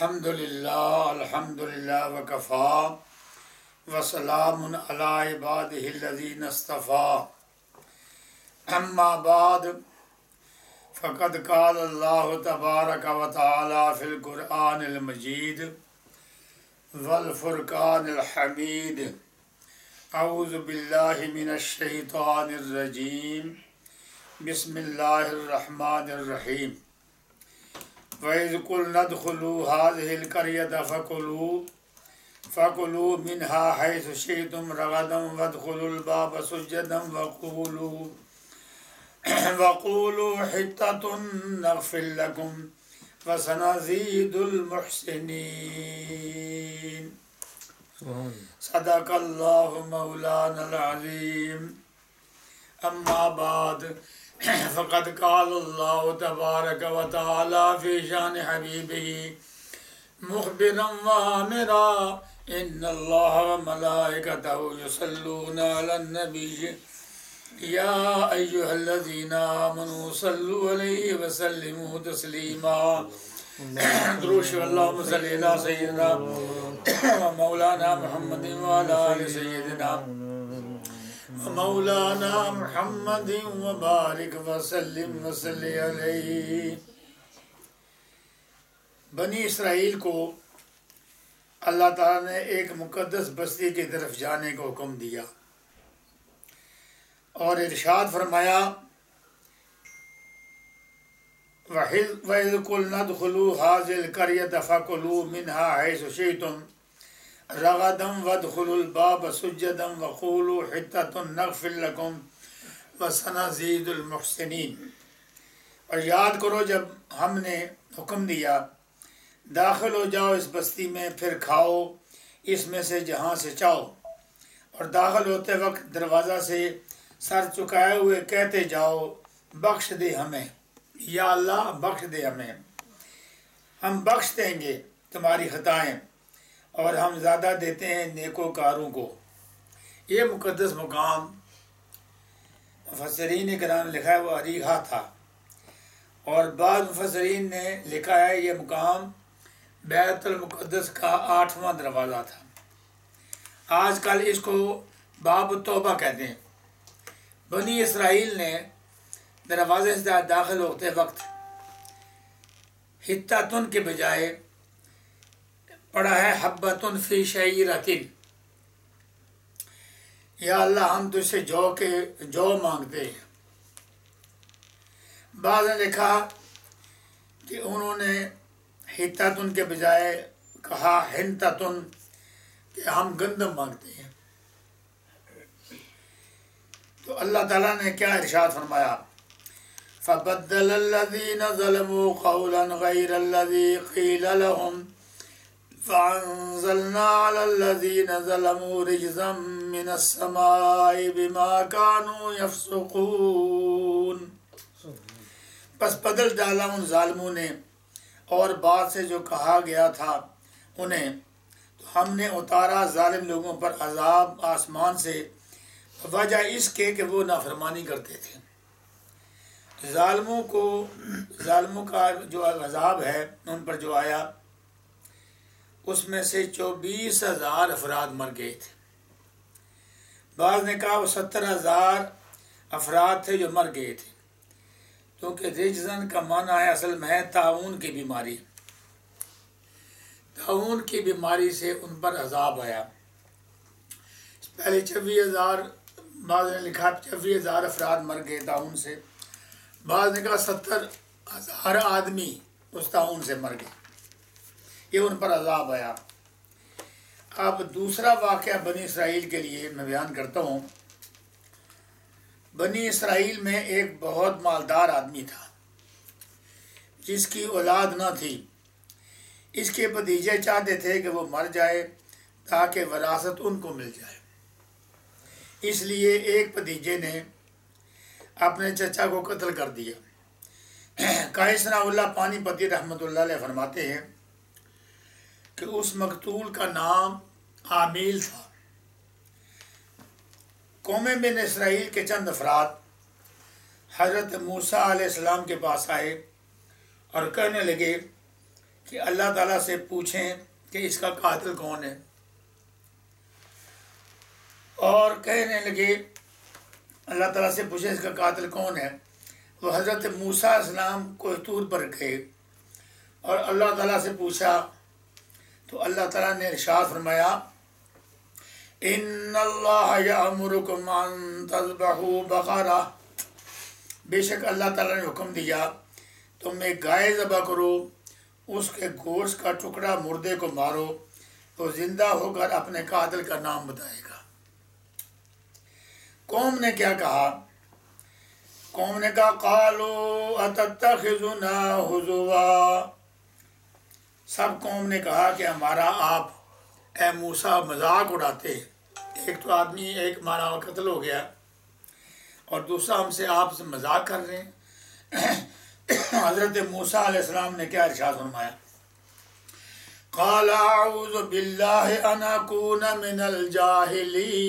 الحمدللہ وکفا وسلام علی عبادہ الذین اصطفیٰ اما بعد فقد قال اللہ تبارک و تعالی فی القرآن المجید والفرقان الحمید اعوذ باللہ من الشیطان الرجیم بسم اللہ الرحمن الرحیم وَإِذْ قُلْنَا ادْخُلُوا هَٰذِهِ الْقَرْيَةَ فَكُلُوا مِنْهَا حَيْثُ شِئْتُمْ رَغَدًا وَادْخُلُوا الْبَابَ سُجَّدًا وَقُولُوا حِطَّةٌ نَغْفِرْ لَكُمْ وَسَنَزِيدُ الْمُحْسِنِينَ صدق اللہ مولانا العظیم اما بعد فقد قال اللہ تبارک و تعالی فی شان حبیبہ مخبرا وآمرا ان اللہ وملائکتہ یصلون علی النبی یا ایہا الذین آمنوا صلوا علیہ وسلموا تسلیما دروش اللہم صلی اللہ سیدنا مولانا محمد وعلی آل سیدنا مولانا محمد وبارک وسلم وصلی علیہ۔ بنی اسرائیل کو اللہ تعالیٰ نے ایک مقدس بستی کی طرف جانے کا حکم دیا اور ارشاد فرمایا وَإِذْ قُلْنَا ادْخُلُوا هَٰذِهِ الْقَرْيَةَ فَكُلُوا مِنْهَا حَيْثُ شِئْتُمْ رغداً وادخلوا الباب سجدا وقولوا حطة نغفر لكم وسنزيد المحسنين۔ اور یاد کرو جب ہم نے حکم دیا داخل ہو جاؤ اس بستی میں، پھر کھاؤ اس میں سے جہاں سے چاہو، اور داخل ہوتے وقت دروازہ سے سر چکائے ہوئے کہتے جاؤ بخش دے ہمیں، یا اللہ بخش دے ہمیں، ہم بخش دیں گے تمہاری خطائیں اور ہم زیادہ دیتے ہیں نیکوکاروں کو۔ یہ مقدس مقام مفسرین کرام نے لکھا ہے وہ عریحہ تھا، اور بعض مفسرین نے لکھا ہے یہ مقام بیت المقدس کا 8واں دروازہ تھا۔ آج کل اس کو باب التوبہ کہتے ہیں۔ بنی اسرائیل نے دروازے سے داخل ہوتے وقت حطۃ کے بجائے پڑھا ہے حبۃ فی شعیرۃ، یا اللہ ہم تجھ سے جو مانگتے ہیں۔ بعض نے لکھا کہ انہوں نے حطۃ کے بجائے کہا حنطۃ کہ ہم گندم مانگتے ہیں۔ تو اللہ تعالیٰ نے کیا ارشاد فرمایا فَبَدَّلَ الَّذِينَ ظَلَمُوا قَوْلًا غَيْرَ الَّذِي قِيلَ لَهُمْ فَأَنزَلْنَا عَلَى الَّذِينَ ظَلَمُوا رِجْزًا مِّنَ السَّمَاءِ بِمَا كَانُوا يَفْسُقُونَ۔ پس بدل ڈالا ان ظالموں نے اور بات سے جو کہا گیا تھا انہیں، تو ہم نے اتارا ظالم لوگوں پر عذاب آسمان سے وجہ اس کے کہ وہ نافرمانی کرتے تھے۔ ظالموں کا جو عذاب ہے ان پر جو آیا اس میں سے 24,000 افراد مر گئے تھے۔ بعض نے کہا وہ 70,000 افراد تھے جو مر گئے تھے، کیونکہ رجزن کا معنی ہے اصل میں ہے طاعون کی بیماری۔ طاعون کی بیماری سے ان پر عذاب آیا۔ پہلے 26,000، بعض نے لکھا 26,000 افراد مر گئے طاعون سے، بعض نے کہا 70,000 آدمی اس طاعون سے مر گئے، یہ ان پر عذاب آیا۔ اب دوسرا واقعہ بنی اسرائیل کے لیے میں بیان کرتا ہوں۔ بنی اسرائیل میں ایک بہت مالدار آدمی تھا جس کی اولاد نہ تھی۔ اس کے بھتیجے چاہتے تھے کہ وہ مر جائے تاکہ وراثت ان کو مل جائے، اس لیے ایک بھتیجے نے اپنے چچا کو قتل کر دیا۔ قیس ثناء اللہ پانی پتی رحمۃ اللہ علیہ فرماتے ہیں کہ اس مقتول کا نام عامیل تھا۔ قوم بن اسرائیل کے چند افراد حضرت موسیٰ علیہ السلام کے پاس آئے اور کہنے لگے کہ اللہ تعالیٰ سے پوچھیں کہ اس کا قاتل کون ہے، اور کہنے لگے اللہ تعالیٰ سے پوچھیں اس کا قاتل کون ہے. وہ حضرت موسیٰ علیہ السلام کوہ طور پر گئے اور اللہ تعالیٰ سے پوچھا تو اللہ تعالیٰ نے ارشاد فرمایا ان اللہ یأمرکم ان تذبحوا بقرہ، بے شک اللہ تعالیٰ نے حکم دیا تم ایک گائے ذبح کرو، اس کے گوشت کا ٹکڑا مردے کو مارو تو زندہ ہو کر اپنے قاتل کا نام بتائے گا. قوم نے کیا کہا؟ قوم نے کہا قالوا اتتخذنا ہزوا، سب قوم نے کہا کہ ہمارا آپ اے موسیٰ مذاق اڑاتے ہیں. ایک تو آدمی ایک مارا قتل ہو گیا اور دوسرا ہم سے آپ سے مذاق کر رہے ہیں. حضرت موسیٰ علیہ السلام نے کیا ارشاد فرمایا؟ قال اعوذ باللہ ان اکون من الجاہلین،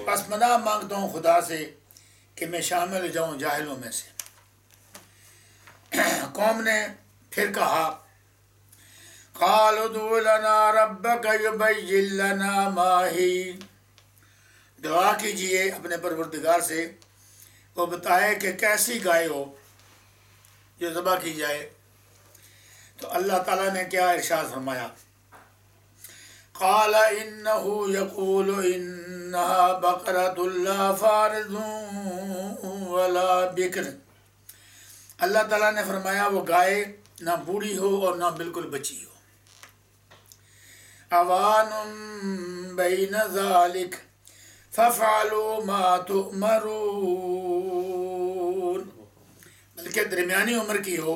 پس پناہ مانگتا ہوں خدا سے کہ میں شامل ہو جاؤں جاہلوں میں سے. قوم نے پھر کہا قالوا ادع لنا ربک یبین لنا ما ہی، دعا کیجئے اپنے پروردگار سے وہ بتائے کہ کیسی گائے ہو جو ذبح کی جائے. تو اللہ تعالیٰ نے کیا ارشاد فرمایا؟ قال انه يقول انها بقرة لا فارض ولا بکر، اللہ تعالیٰ نے فرمایا وہ گائے نہ بوڑھی ہو اور نہ بالکل بچی ہو. اوان بین ذالک ففعلوا ما تؤمرون، بلکہ درمیانی عمر کی ہو،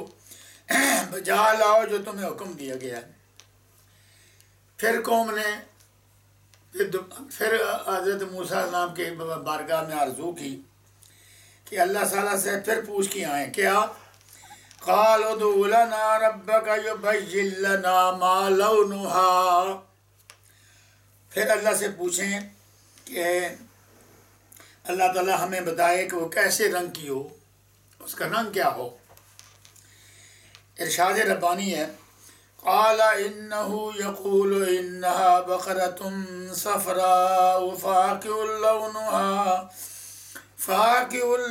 بجا لاؤ جو تمہیں حکم دیا گیا ہے. پھر قوم نے پھر حضرت موسیٰ علیہ السلام کے بارگاہ میں آرزو کی کہ اللہ تعالیٰ سے پھر پوچھ کے آئیں. کیا؟ قال ادع لنا ربک یبین لنا ما لونها، پھر اللہ سے پوچھیں کہ اللہ تعالیٰ ہمیں بتائے کہ وہ کیسے رنگ کی ہو، اس کا رنگ کیا ہو. ارشاد ربانی ہے قال انه يقول انها بقرة صفراء فاقع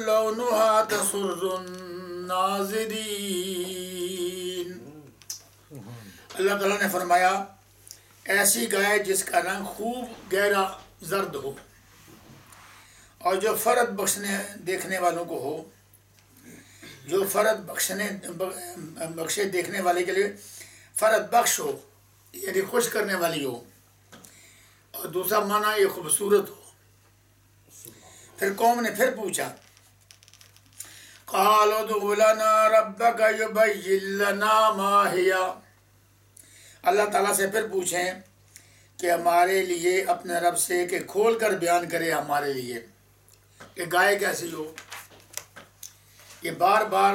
لونها تسر الناظرین. اللہ تعالیٰ نے فرمایا ایسی گائے جس کا رنگ خوب گہرا زرد ہو اور جو فرد دیکھنے والوں کو ہو، جو فرد بخشے دیکھنے والے کے لیے فرد بخش ہو، یعنی خوش کرنے والی ہو، اور دوسرا معنی یہ خوبصورت ہو. پھر قوم نے پھر پوچھا قال ادع لنا ربک یبین لنا ما ہی، اللہ تعالیٰ سے پھر پوچھیں کہ ہمارے لیے اپنے رب سے کہ کھول کر بیان کرے ہمارے لیے کہ گائے کیسی ہو. یہ بار بار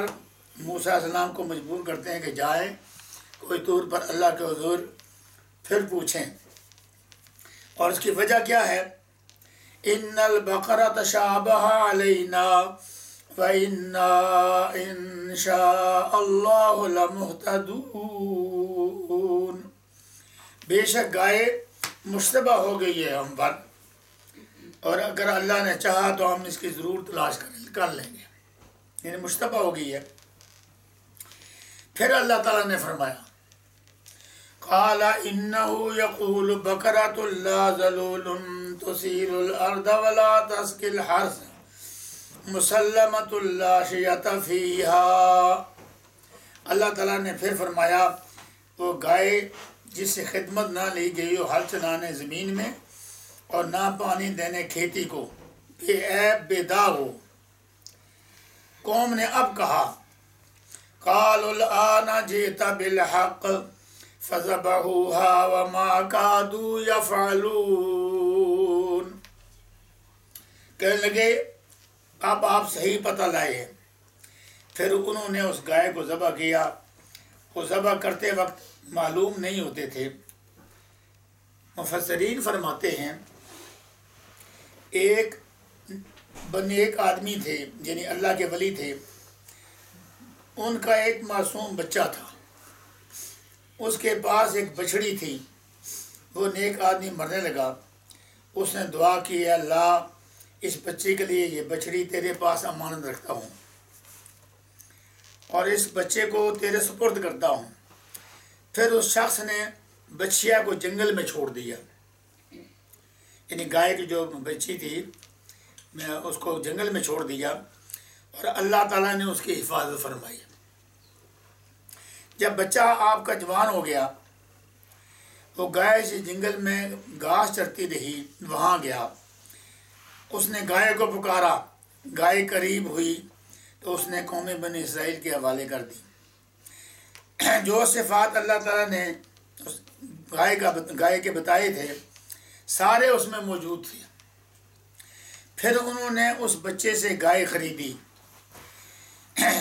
موسیٰ علیہ السلام کو مجبور کرتے ہیں کہ جائیں کوئی طور پر اللہ کے حضور پھر پوچھیں. اور اس کی وجہ کیا ہے؟ ان البقرة تشابہ علینا وإنا ان شاء اللہ لمہتدون، بے شک گائے مشتبہ ہو گئی ہے ہم پر، اور اگر اللہ نے چاہا تو ہم اس کی ضرور تلاش کر لیں گے، یعنی مشتبہ ہو گئی ہے. پھر اللہ تعالیٰ نے فرمایا قال انه يقول بقرة لا ذلول تثير الارض ولا تسقي الحرث مسلمة لا شية فيها. اللہ تعالیٰ نے پھر فرمایا وہ گائے جس سے خدمت نہ لی گئی ہو ہل چلانے زمین میں اور نہ پانی دینے کھیتی کو، بے عیب بے داغ ہو. قوم نے اب کہا قالوا الآن جئت بالحق فذبحوها وما كادوا يفعلون، کہنے لگے اب آپ صحیح پتہ لائے ہیں. پھر انہوں نے اس گائے کو ذبح کیا. وہ ذبح کرتے وقت معلوم نہیں ہوتے تھے. مفسرین فرماتے ہیں ایک آدمی تھے، یعنی اللہ کے ولی تھے، ان کا ایک معصوم بچہ تھا، اس کے پاس ایک بچڑی تھی، وہ نیک آدمی مرنے لگا، اس نے دعا کی ہے اللہ اس بچے کے لیے یہ بچڑی تیرے پاس امانت رکھتا ہوں اور اس بچے کو تیرے سپرد کرتا ہوں۔ پھر اس شخص نے بچیا کو جنگل میں چھوڑ دیا، یعنی گائے کی جو بچی تھی میں اس کو جنگل میں چھوڑ دیا، اور اللہ تعالیٰ نے اس کی حفاظت فرمائی۔ جب بچہ آپ کا جوان ہو گیا، وہ گائے سے جنگل میں گھاس چرتی رہی، وہاں گیا، اس نے گائے کو پکارا، گائے قریب ہوئی تو اس نے قوم بنی اسرائیل کے حوالے کر دی۔ جو صفات اللہ تعالیٰ نے اس گائے کے بتائے تھے سارے اس میں موجود تھے۔ پھر انہوں نے اس بچے سے گائے خریدی،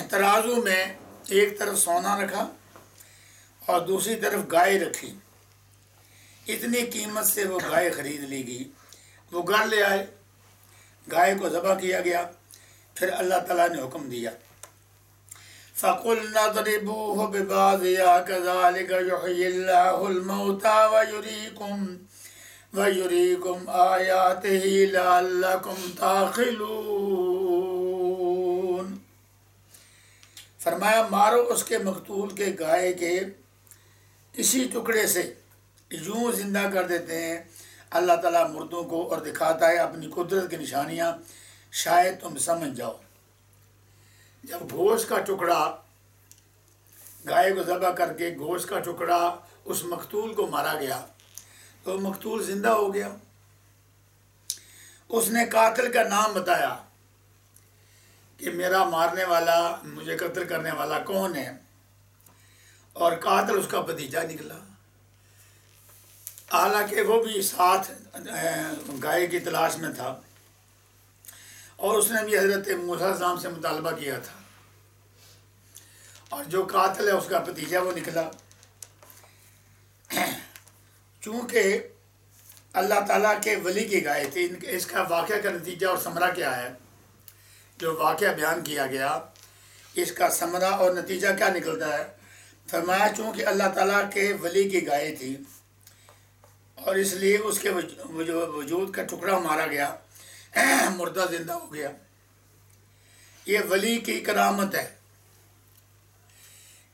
ترازو میں ایک طرف سونا رکھا اور دوسری طرف گائے رکھی، اتنی قیمت سے وہ گائے خرید لی گئی۔ وہ گھر لے آئے، گائے کو ذبح کیا گیا، پھر اللہ تعالیٰ نے حکم دیا فَقُلْنَا اضْرِبُوهُ بِبَعْضِهَا كَذَلِكَ يُحْيِي اللَّهُ الْمَوْتَى وَيُرِيكُمْ آيَاتِهِ لَعَلَّكُمْ تَعْقِلُونَ۔ فرمایا مارو اس کے مقتول کے گائے کے کسی ٹکڑے سے، یوں زندہ کر دیتے ہیں اللہ تعالیٰ مردوں کو اور دکھاتا ہے اپنی قدرت کی نشانیاں، شاید تم سمجھ جاؤ۔ جب گوشت کا ٹکڑا، گائے کو ذبح کر کے گوشت کا ٹکڑا اس مقتول کو مارا گیا تو مقتول زندہ ہو گیا۔ اس نے قاتل کا نام بتایا کہ میرا مارنے والا، مجھے قتل کرنے والا کون ہے، اور قاتل اس کا بھتیجا نکلا، حالانکہ وہ بھی ساتھ گائے کی تلاش میں تھا، اور اس نے بھی حضرت موسیٰ علیہ السلام سے مطالبہ کیا تھا، اور جو قاتل ہے اس کا بھتیجا وہ نکلا۔ چونکہ اللہ تعالیٰ کے ولی کی گائے تھی، اس کا واقعہ کا نتیجہ اور ثمرہ کیا ہے؟ جو واقعہ بیان کیا گیا اس کا ثمرہ اور نتیجہ کیا نکلتا ہے؟ فرمایا چونکہ اللہ تعالیٰ کے ولی کی گائے تھی اور اس لیے اس کے وجود کا ٹکڑا مارا گیا، مردہ زندہ ہو گیا۔ یہ ولی کی کرامت ہے،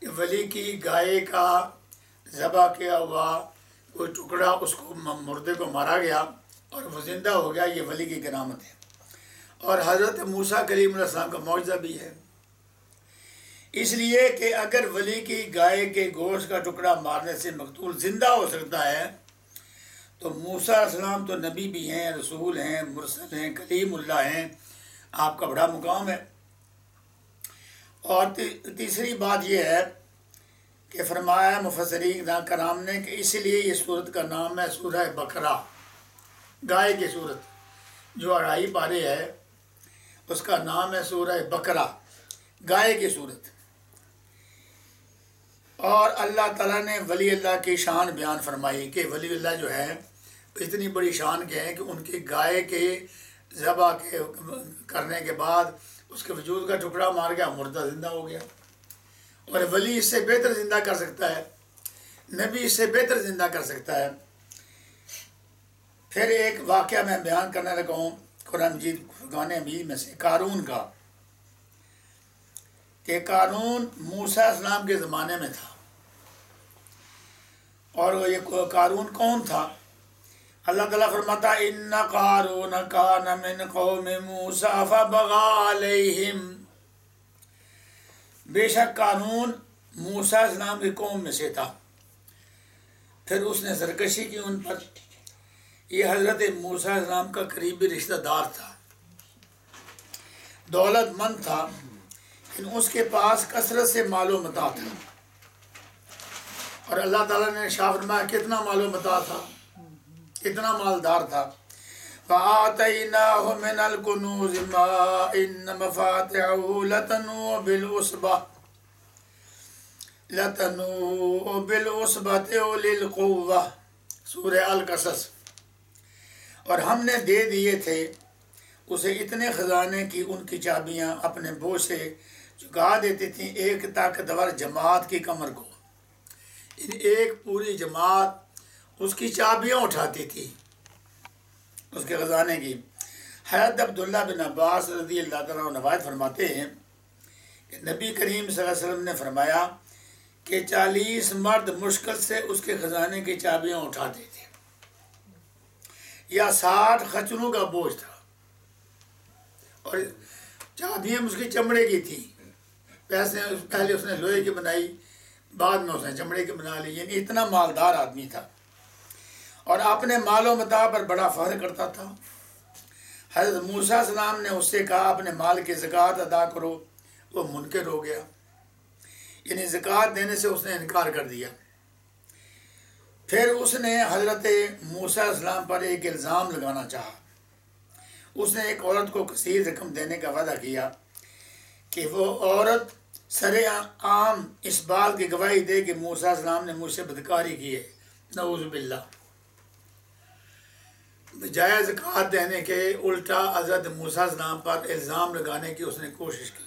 یہ ولی کی گائے کا ذبح کیا ہوا کوئی ٹکڑا، اس کو مردے کو مارا گیا اور وہ زندہ ہو گیا، یہ ولی کی کرامت ہے۔ اور حضرت موسیٰ کلیم علیہ السلام کا معجزہ بھی ہے، اس لیے کہ اگر ولی کی گائے کے گوشت کا ٹکڑا مارنے سے مقتول زندہ ہو سکتا ہے تو موسیٰ علیہ السلام تو نبی بھی ہیں، رسول ہیں، مرسل ہیں، کلیم اللہ ہیں، آپ کا بڑا مقام ہے۔ اور تیسری بات یہ ہے کہ فرمایا مفسرین کرام نے کہ اس لیے یہ سورت کا نام ہے سورہ بقرہ، گائے کی سورت جو 2.5 پارے ہے اس کا نام ہے سورہ بقرہ، گائے کی سورت۔ اور اللہ تعالیٰ نے ولی اللہ کی شان بیان فرمائی کہ ولی اللہ جو ہے اتنی بڑی شان کے ہیں کہ ان کی گائے کے ذبح کرنے کے بعد اس کے وجود کا ٹکڑا مار گیا، مردہ زندہ ہو گیا۔ اور ولی اس سے بہتر زندہ کر سکتا ہے، نبی اس سے بہتر زندہ کر سکتا ہے۔ پھر ایک واقعہ میں بیان کرنے لگا ہوں قرآن مجید فرقان حمید میں سے، قارون کا، کہ قارون موسیٰ علیہ السلام کے زمانے میں تھا۔ اور یہ قارون کون تھا؟ اللہ تعالیٰ فرماتا ان قارون کان من قوم موسیٰ فبغى علیہم، بے شک قارون موسیٰ علیہ السلام کی قوم میں سے تھا، پھر اس نے سرکشی کی ان پر۔ یہ حضرت موسیٰ علیہ السلام کا قریبی رشتہ دار تھا، دولت مند تھا، لیکن اس کے پاس کثرت سے مال و متاع تھا۔ اور اللہ تعالیٰ نے ارشاد فرمایا کتنا مال و متاع تھا، کتنا مالدار تھا۔ فَآتَيْنَاهُ مِنَ الْكُنُوزِ مَا إِنَّ مَفَاتِحَهُ لَتَنُوءُ بِالْعُصْبَةِ أُولِي الْقُوَّةِ، سورہ القصص۔ اور ہم نے دے دیے تھے اسے اتنے خزانے کی ان کی چابیاں اپنے بوجھ سے جھکا دیتی تھیں ایک طاقتور جماعت کی کمر کو، ایک پوری جماعت اس کی چابیاں اٹھاتی تھی اس کے خزانے کی۔ حضرت عبداللہ بن عباس رضی اللہ تعالیٰ عنہ روایت فرماتے ہیں کہ نبی کریم صلی اللہ علیہ وسلم نے فرمایا کہ 40 مرد مشکل سے اس کے خزانے کی چابیاں اٹھاتے تھے، یا 60 خچروں کا بوجھ تھا، اور چابیاں اس کی چمڑے کی تھی۔ پہلے اس نے لوہے کی بنائی، بعد میں اس نے چمڑے کی بنا لی، یعنی اتنا مالدار آدمی تھا اور اپنے مال و متاع پر بڑا فخر کرتا تھا۔ حضرت موسیٰ علیہ السلام نے اس سے کہا اپنے مال کی زکوٰۃ ادا کرو، وہ منکر ہو گیا، یعنی زکوٰۃ دینے سے اس نے انکار کر دیا۔ پھر اس نے حضرت موسیٰ علیہ السلام پر ایک الزام لگانا چاہا۔ اس نے ایک عورت کو کثیر رقم دینے کا وعدہ کیا کہ وہ عورت سر عام اس بات کی گواہی دے کہ موسیٰ علیہ السلام نے مجھ سے بدکاری کی ہے، نعوذ باللہ۔ بجائے زکوٰۃ دینے کے الٹا حضرت موسیٰ علیہ السلام پر الزام لگانے کی اس نے کوشش کی۔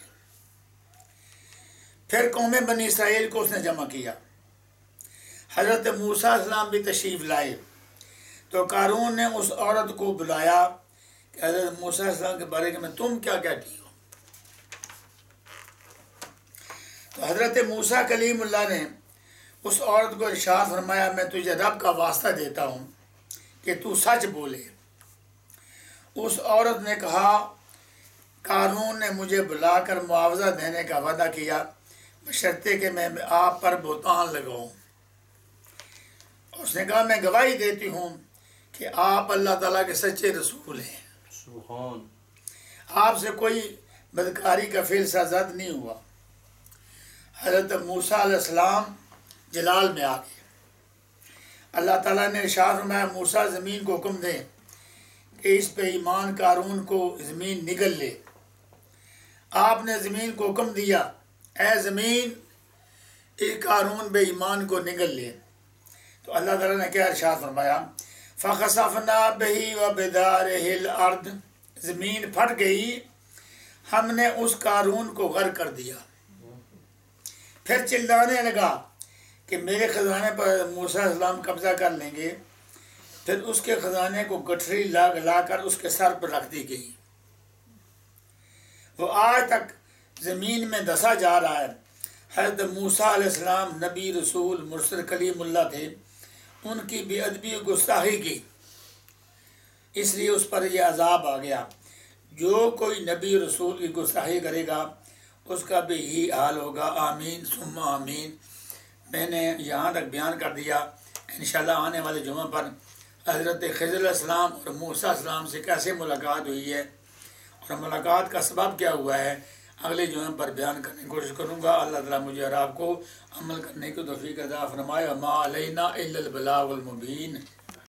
پھر قوم بنی اسرائیل کو اس نے جمع کیا۔ حضرت موسیٰ علیہ السلام بھی تشریف لائے تو قارون نے اس عورت کو بلایا کہ حضرت موسیٰ علیہ السلام کے بارے میں تم کیا کہتی ہو؟ تو حضرت موسیٰ کلیم اللہ نے اس عورت کو ارشاد فرمایا میں تجھے رب کا واسطہ دیتا ہوں کہ تو سچ بولے۔ اس عورت نے کہا قارون نے مجھے بلا کر معاوضہ دینے کا وعدہ کیا بشرطے کہ میں آپ پر بہتان لگاؤں۔ اس نے کہا میں گواہی دیتی ہوں کہ آپ اللہ تعالیٰ کے سچے رسول ہیں، سبحان، آپ سے کوئی بدکاری کا فعل سرزد نہیں ہوا۔ حضرت موسیٰ علیہ السلام جلال میں آ گئے۔ اللہ تعالیٰ نے ارشاد فرمایا موسیٰ زمین کو حکم دیں کہ اس پہ ایمان قارون کو زمین نگل لے۔ آپ نے زمین کو حکم دیا اے زمین اس قارون بے ایمان کو نگل لے۔ تو اللہ تعالیٰ نے کیا ارشاد فرمایا فَخَسَفْنَا بِهِ وَبِدَارِهِ الْأَرْضِ، زمین پھٹ گئی، ہم نے اس قارون کو غرق کر دیا۔ پھر چلانے لگا کہ میرے خزانے پر موسیٰ علیہ السلام قبضہ کر لیں گے۔ پھر اس کے خزانے کو گٹھری لا کر اس کے سر پر رکھ دی گئی۔ وہ آج تک زمین میں دسا جا رہا ہے۔ حضرت موسیٰ علیہ السلام نبی رسول مرسل کلیم اللہ تھے، ان کی بے ادبی گستاخی کی، اس لیے اس پر یہ عذاب آ گیا۔ جو کوئی نبی رسول کی گستاخی کرے گا اس کا بھی یہی حال ہوگا، آمین ثم آمین۔ میں نے یہاں تک بیان کر دیا۔ انشاءاللہ آنے والے جمعہ پر حضرت خضر علیہ السلام اور موسیٰ علیہ السلام سے کیسے ملاقات ہوئی ہے اور ملاقات کا سبب کیا ہوا ہے اگلے جمعہ پر بیان کرنے کی کوشش کروں گا۔ اللہ تعالیٰ مجھے اور آپ کو عمل کرنے کی توفیق عطا فرمائے۔ وما علینا الا البلاغ المبین۔